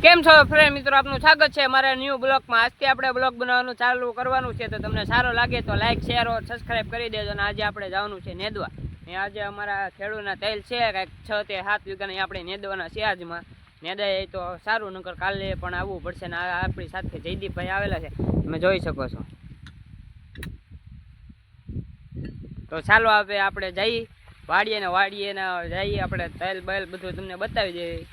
કેમ છો ફ્રેન્ડ મિત્રો, આપનું સ્વાગત છે અમારા ન્યૂ બ્લોગમાં। આજથી આપણે બ્લોગ બનાવવાનું ચાલુ કરવાનું છે, તો તમને સારો લાગે તો લાઈક શેર और સબસ્ક્રાઇબ કરી દેજો। અને આજે આપણે જવાનું છે નેદવા ને આજે અમારા ખેડૂતના તેલ છે કંઈક 6 થી 7 વીઘાની આપણે નેદવાના છે। આજમાં નેદાય તો સારું, નકર કાલે પણ આવવું પડશે ને આપણી સાથે જયદીપભાઈ આવેલા છે, તમે જોઈ શકો છો। તો ચાલો આપણે જઈ વાડીએ ને જઈએ, આપણે તેલ બેલ બધું તમને બતાવી દઈએ ને।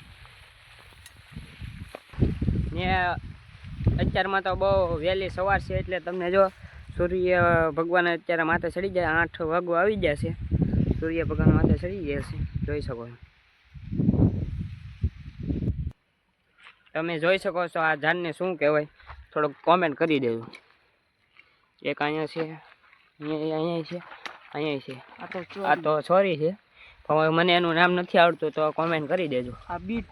અત્યારમાં તો બહુ વહેલી સવાર છે, એટલે તમને જો સૂર્ય ભગવાન અત્યારે માથે ચડી જાય, 8 વાગવા આવી ગયા છે, સૂર્ય ભગવાન માથે ચડી ગયા છે, જોઈ શકો છો તમે જોઈ શકો છો। આ ઝાડને શું કહેવાય થોડુંક કોમેન્ટ કરી દેજો। એક અહીંયા છે, અહીંયા છે, અહીંયા છે, આ તો છોરી છે, પણ મને એનું નામ નથી આવડતું, તો કોમેન્ટ કરી દેજો। આ બીટ,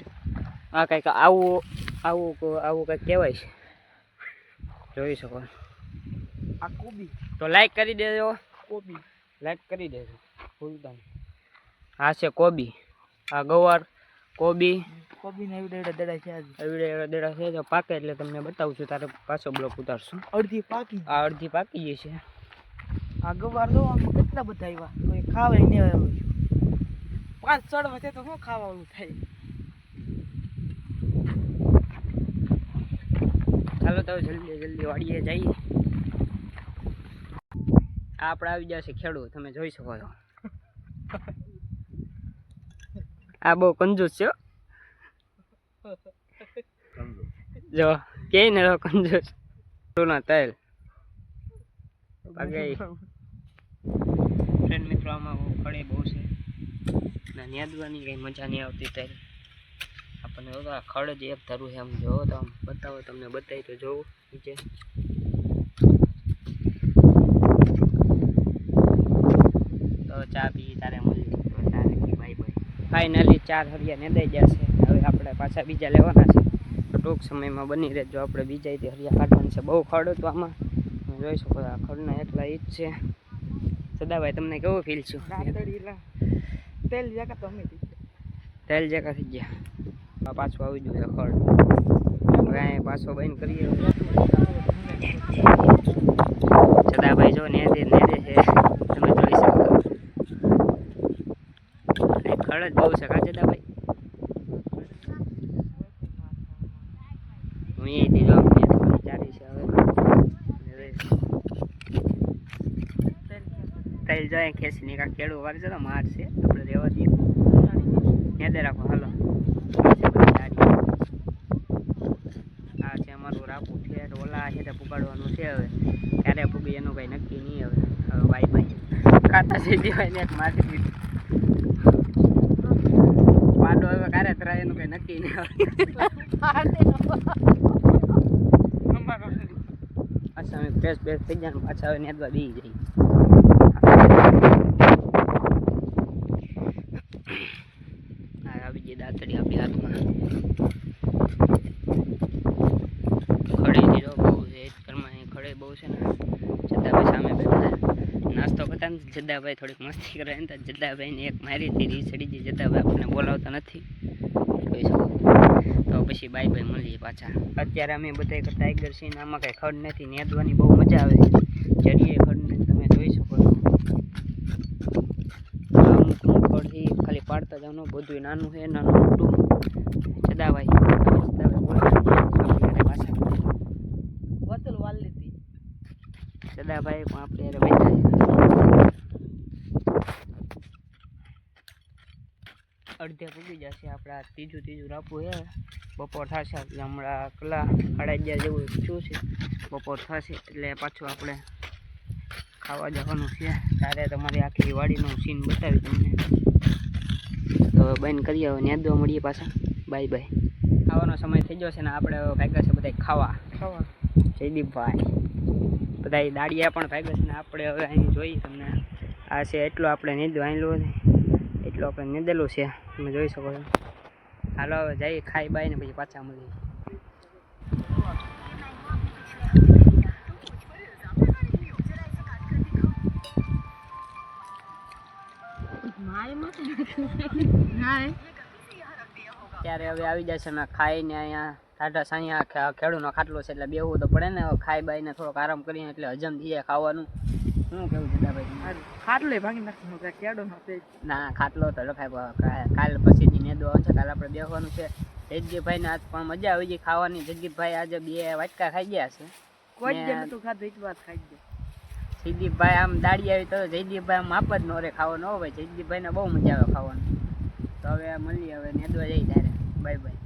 આ કંઈક આવું કંઈક કહેવાય છે, જોઈ શકો। આ કોબી, તો લાઈક કરી દેજો, કોબી લાઈક કરી દેજો ભૂલતા નહીં। આ છે કોબી, આ ગવાર કોબી ને એવડે દડા છે, દડા છે, તો પાકે એટલે તમને બતાવું છું, તારે પાછો બ્લોક ઉતારશું। અડધી પાકી, આ અડધી પાકી ગઈ છે। આ ગવાર જો આમાં કેટલા બધા આવ્યા, કોઈ ખાવાય નહીં આવ્યું, 5 ચડવા છે તો શું ખાવાનું થાય। ચાલો તો જલ્દી વાડીએ જઈએ। આપણે આવી જશે ખેડૂત, તમે જોઈ શકો છો। આ બહુ કંજૂસ છે જો કે ને કંજૂસ ના તેલ ફ્રેન્ડ મિત્રો, આમાં ખડે બહુ છે ને નેદવાની કઈ મજા નહીં આવતી તેલ આપણને। ખડ જ એક ધરું છે, આમ જોવો તો આમ બતાવો, તમને બતાવી તો જોવું નીચે। તો ચા પી તારે મળી, તો તારે બાય બાય। ફાઇનલી 4 હરિયા નેદાઈ જશે, હવે આપણે પાછા બીજા લેવાના છે, તો ટૂંક સમયમાં બની રહેજો। આપણે બીજાથી હરિયા કાઢવાનું છે, બહુ ખડ હતું આમાં, તમે જોઈ શકો આ ખડના એટલા ઈ જ છે। સદાભાઈ તમને કેવું ફીલ છું? તેલ જગા થઈ ગયા, પાછું આવી ગયું ખડ, હવે અહીંયા પાછો બંધ કરીએ। સદાભાઈ જો નેદે છે, તમે જોઈ શકો, ખડ જ બહુ છે કા સદાભાઈ। હું અહીંથી જો ચાલી છે, હવે તેલ જાય ખેંચીને કાંક કેળું વાર છે તો માર છે, આપણે રહેવા દઈએ, નેદે રાખો। હાલો, આ છે અમારું રાપું ઠેઠ ઓલા છે, પુગાડવાનું છે, હવે ક્યારે પૂગી એનું કઈ નક્કી નહીં। હવે બાય બાય, ખાતા સીધી હોય ને મારી દીધું પાડો, હવે ક્યારે તરાય એનું કઈ નક્કી નહીં। પાછા અમે ફ્રેશ થઈ જાય, પાછા હવે નેદવા બી જઈએ। આવી ગઈ દાંતડી આપણી હાથમાં, ખડે બહુ છે ઘરમાં, ખડે બહુ છે ને। જદાભાઈ સામે બેઠા નાસ્તો કરતા ને, જદાભાઈ થોડીક મસ્તી કરે ને, તો જદાભાઈને એક મારી હતી રી ચડી ગઈ, જદાભાઈ આપણને બોલાવતા નથી, જોઈ શકો। તો પછી બાય બાય, મળીએ પાછા। અત્યારે અમે બધા ટાઈગર છીએ ને, આમાં કઈ ખડ નથી, નેદવાની બહુ મજા આવે, ચડીએ ખડ ને, તમે જોઈ શકો છો। ખાલી પાડતા જવાનું, બધું નાનું છે, નાનું મોટું। સદાભાઈ પાછા વતલ વાલ લીધી, સદાભાઈ પણ આપણે યાર બેઠા છે। અડધે પૂગી જશે, આપણા ત્રીજું રાપવું છે, બપોર થશે એટલે હમણાં કલા 11:30 જેવું શું છે, બપોર થશે એટલે પાછું આપણે ખાવા જવાનું છે। ત્યારે તમારી આખી વાડીનું સીન બતાવી તમને, તો બંધ કરીએ, હવે નેદવા મળીએ પાછા, બાય બાય। ખાવાનો સમય થઈ ગયો છે ને, આપણે ભાગ્યા છે બધા ખાવા જયદીપભાઈ, બધા દાડિયા પણ ભાગ્યા છે ને, આપણે હવે અહીં જોઈએ તમને, આ છે એટલું આપણે નેદવા આવેલું, એટલું આપણે નેદેલું છે, તમે જોઈ શકો છો। હાલો હવે જઈએ, ખાઈ બાય ને પછી પાછા મળીએ। અત્યારે હવે આવી જશે ને ખાઈને અહીંયા ટાટા સાંયા ખેડૂનો ખાટલો છે એટલે બેહવું તો પડે ને. ખાઈ બાઈને થોડોક આરામ કરીને એટલે હજમ થઈ જાય ખાવાનું. શું કેવું છે દાદાભાઈ? ખાટલો ભાગી નાખવાનો ખેડો ના ખાટલો તો રખાય કાલ પછી નેદો આવશે. કાલે આપણે બેસવાનું છે. જયદીપભાઈ ને આજ પણ મજા આવી ગઈ ખાવાની. જયદીપભાઈ આજે 2 વાટકા ખાઈ ગયા છે. જયદીપભાઈ આમ દાડી આવી તો જયદીપભાઈ આમ માપ જ ન રે ખાવાનો. હો ભાઈ જયદીપભાઈ ને બહુ મજા આવે ખાવાનું. તો હવે મળીએ, હવે નેદવા જઈ ત્યારે. Bye bye.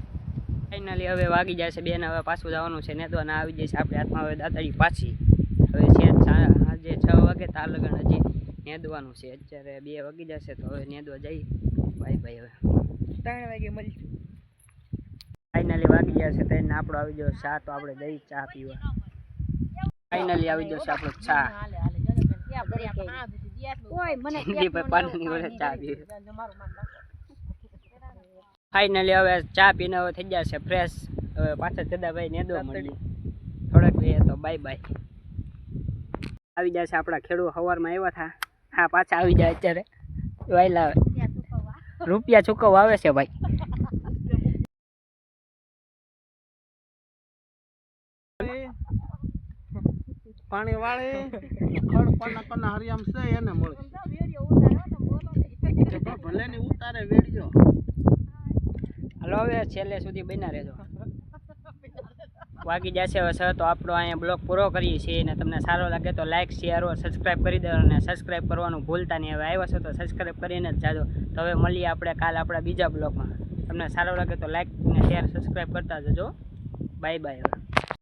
ફાઇનલી હવે વાગી જશે 2 ને હવે પાછું જવાનું છે નેદવા. ના આવી જશે આપણે હાથમાં હવે દાદાજી પાછી. હવે છે આજે 6 વાગે તાર લગન હજી નેદવાનું છે. અત્યારે 2 વાગી જશે તો હવે નેદવા જઈ. Bye bye. હવે 3 વાગે મળીશું. ફાઇનલી વાગી જશે તો એને આપણો આવી ગયો ચા. તો આપણે જઈ ચા પીવા. ફાઇનલી આવી જશે આપણો ચા. ફાઇનલી હવે ચા પીને હવે થઈ જશે ફ્રેશ. હવે પાછા જદાભાઈ નેદવા મળીએ થોડાક લઈએ તો બાય બાય. આવી જશે આપણા ખેડૂત સવારમાં આવ્યા હતા. હા પાછા આવી જાય અત્યારે વાયલા રૂપિયા ચૂકવવા આવે છે ભાઈ. પાણી વાળે ખડ પાના કના હરિયામ છે એને મળે ભલે ની ઉતારે વેડિયો. હાલો હવે છેલ્લે સુધી બન્યા રહેજો. વાગી જશે હવે સર તો આપણો અહીંયા બ્લોગ પૂરો કરીએ છીએ. અને તમને સારો લાગે તો લાઇક શેર સબસ્ક્રાઈબ કરી દો. અને સબસ્ક્રાઈબ કરવાનું ભૂલતા નહીં. હવે આવ્યા છો તો સબસ્ક્રાઈબ કરીને જ જાજો. તો હવે મળીએ આપણે કાલ આપણા બીજા બ્લોગમાં. તમને સારો લાગે તો લાઇક અને શેર સબસ્ક્રાઈબ કરતા જજો. Bye bye.